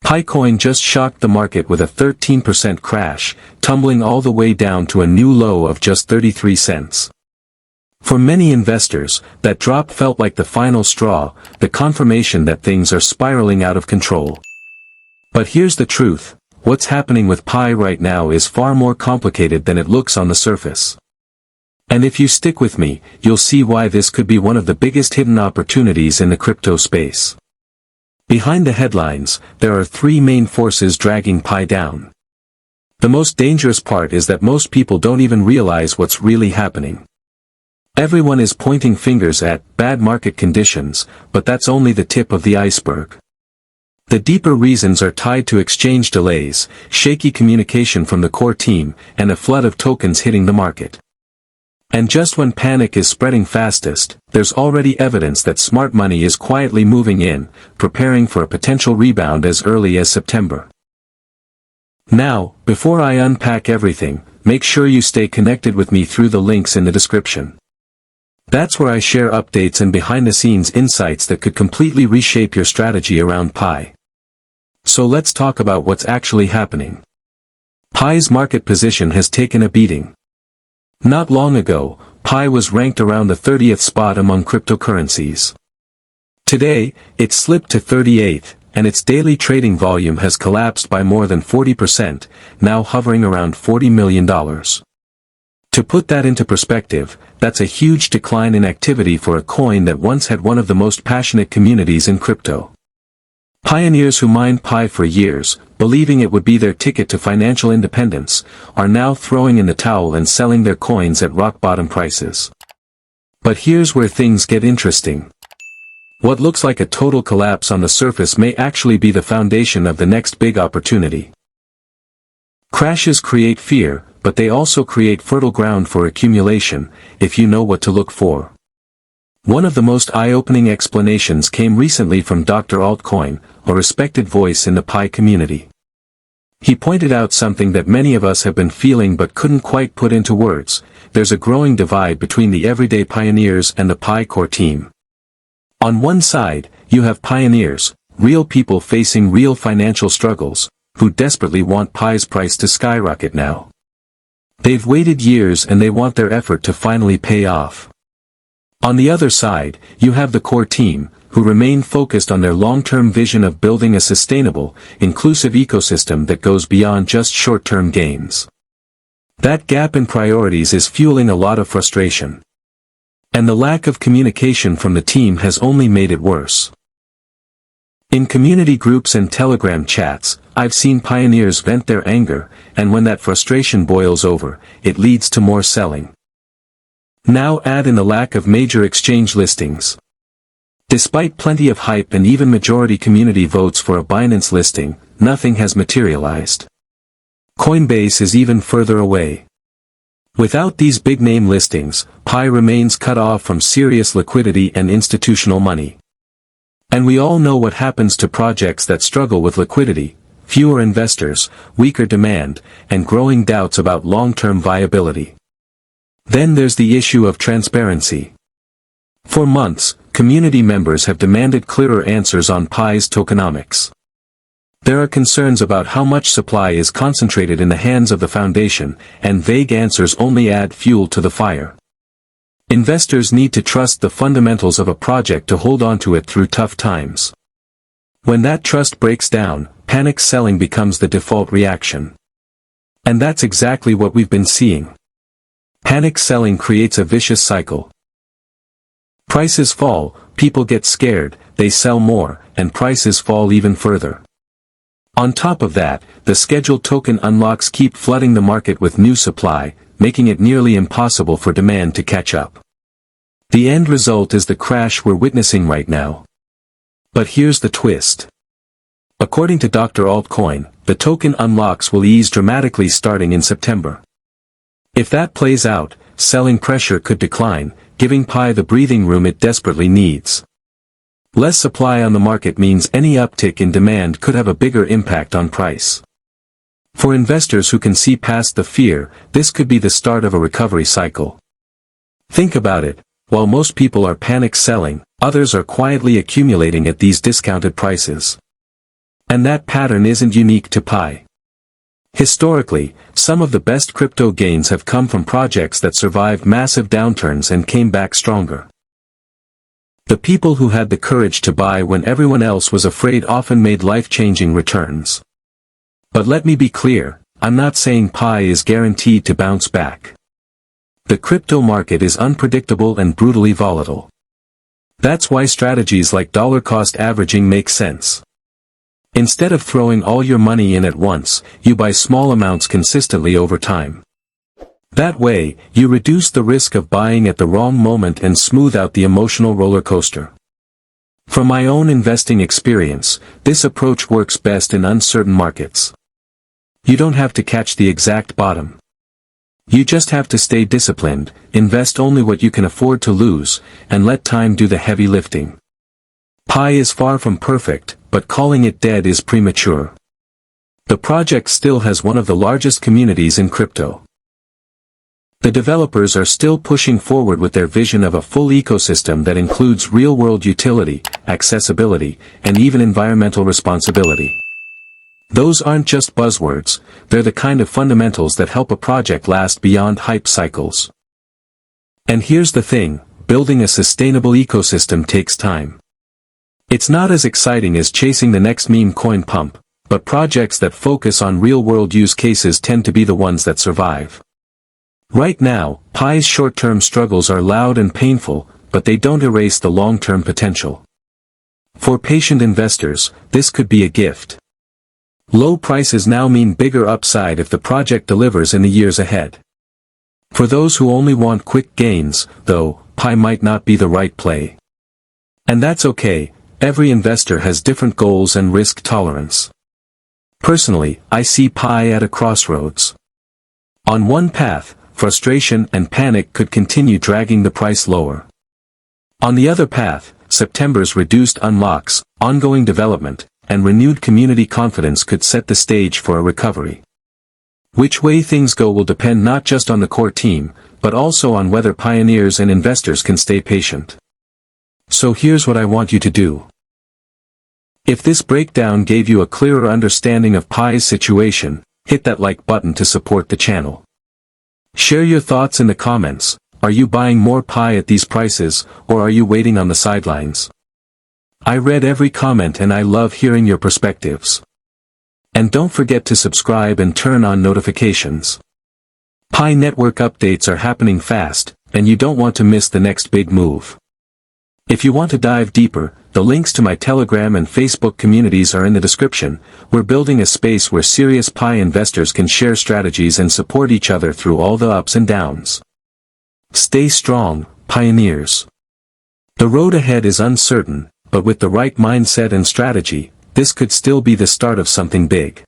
Pi coin just shocked the market with a 13% crash, tumbling all the way down to a new low of just 33 cents. For many investors, that drop felt like the final straw, the confirmation that things are spiraling out of control. But here's the truth, what's happening with Pi right now is far more complicated than it looks on the surface. And if you stick with me, you'll see why this could be one of the biggest hidden opportunities in the crypto space. Behind the headlines, there are three main forces dragging Pi down. The most dangerous part is that most people don't even realize what's really happening. Everyone is pointing fingers at bad market conditions, but that's only the tip of the iceberg. The deeper reasons are tied to exchange delays, shaky communication from the core team, and a flood of tokens hitting the market. And just when panic is spreading fastest, there's already evidence that smart money is quietly moving in, preparing for a potential rebound as early as September. Now, before I unpack everything, make sure you stay connected with me through the links in the description. That's where I share updates and behind-the-scenes insights that could completely reshape your strategy around Pi. So let's talk about what's actually happening. Pi's market position has taken a beating. Not long ago, Pi was ranked around the 30th spot among cryptocurrencies. Today, it slipped to 38th, and its daily trading volume has collapsed by more than 40%, now hovering around $40 million. To put that into perspective, that's a huge decline in activity for a coin that once had one of the most passionate communities in crypto. Pioneers who mined Pi for years, believing it would be their ticket to financial independence, are now throwing in the towel and selling their coins at rock-bottom prices. But here's where things get interesting. What looks like a total collapse on the surface may actually be the foundation of the next big opportunity. Crashes create fear, but they also create fertile ground for accumulation, if you know what to look for. One of the most eye-opening explanations came recently from Dr. Altcoin, a respected voice in the Pi community. He pointed out something that many of us have been feeling but couldn't quite put into words: there's a growing divide between the everyday pioneers and the Pi core team. On one side, you have pioneers, real people facing real financial struggles, who desperately want Pi's price to skyrocket now. They've waited years and they want their effort to finally pay off. On the other side, you have the core team, who remain focused on their long-term vision of building a sustainable, inclusive ecosystem that goes beyond just short-term gains. That gap in priorities is fueling a lot of frustration. And the lack of communication from the team has only made it worse. In community groups and Telegram chats, I've seen pioneers vent their anger, and when that frustration boils over, it leads to more selling. Now add in the lack of major exchange listings. Despite plenty of hype and even majority community votes for a Binance listing, nothing has materialized. Coinbase is even further away. Without these big-name listings, Pi remains cut off from serious liquidity and institutional money. And we all know what happens to projects that struggle with liquidity: fewer investors, weaker demand, and growing doubts about long-term viability. Then there's the issue of transparency. For months, community members have demanded clearer answers on Pi's tokenomics. There are concerns about how much supply is concentrated in the hands of the foundation, and vague answers only add fuel to the fire. Investors need to trust the fundamentals of a project to hold on to it through tough times. When that trust breaks down, panic selling becomes the default reaction. And that's exactly what we've been seeing. Panic selling creates a vicious cycle. Prices fall, people get scared, they sell more, and prices fall even further. On top of that, the scheduled token unlocks keep flooding the market with new supply, making it nearly impossible for demand to catch up. The end result is the crash we're witnessing right now. But here's the twist. According to Dr. Altcoin, the token unlocks will ease dramatically starting in September. If that plays out, selling pressure could decline, giving Pi the breathing room it desperately needs. Less supply on the market means any uptick in demand could have a bigger impact on price. For investors who can see past the fear, this could be the start of a recovery cycle. Think about it, while most people are panic selling, others are quietly accumulating at these discounted prices. And that pattern isn't unique to Pi. Historically, some of the best crypto gains have come from projects that survived massive downturns and came back stronger. The people who had the courage to buy when everyone else was afraid often made life-changing returns. But let me be clear, I'm not saying Pi is guaranteed to bounce back. The crypto market is unpredictable and brutally volatile. That's why strategies like dollar-cost averaging make sense. Instead of throwing all your money in at once, you buy small amounts consistently over time. That way, you reduce the risk of buying at the wrong moment and smooth out the emotional roller coaster. From my own investing experience, this approach works best in uncertain markets. You don't have to catch the exact bottom. You just have to stay disciplined, invest only what you can afford to lose, and let time do the heavy lifting. Pi is far from perfect, but calling it dead is premature. The project still has one of the largest communities in crypto. The developers are still pushing forward with their vision of a full ecosystem that includes real-world utility, accessibility, and even environmental responsibility. Those aren't just buzzwords, they're the kind of fundamentals that help a project last beyond hype cycles. And here's the thing, building a sustainable ecosystem takes time. It's not as exciting as chasing the next meme coin pump, but projects that focus on real-world use cases tend to be the ones that survive. Right now, Pi's short-term struggles are loud and painful, but they don't erase the long-term potential. For patient investors, this could be a gift. Low prices now mean bigger upside if the project delivers in the years ahead. For those who only want quick gains, though, Pi might not be the right play. And that's okay, every investor has different goals and risk tolerance. Personally, I see Pi at a crossroads. On one path, frustration and panic could continue dragging the price lower. On the other path, September's reduced unlocks, ongoing development, and renewed community confidence could set the stage for a recovery. Which way things go will depend not just on the core team, but also on whether pioneers and investors can stay patient. So here's what I want you to do. If this breakdown gave you a clearer understanding of Pi's situation, hit that like button to support the channel. Share your thoughts in the comments. Are you buying more Pi at these prices, or are you waiting on the sidelines? I read every comment and I love hearing your perspectives. And don't forget to subscribe and turn on notifications. Pi network updates are happening fast, and you don't want to miss the next big move. If you want to dive deeper, the links to my Telegram and Facebook communities are in the description. We're building a space where serious Pi investors can share strategies and support each other through all the ups and downs. Stay strong, pioneers. The road ahead is uncertain, but with the right mindset and strategy, this could still be the start of something big.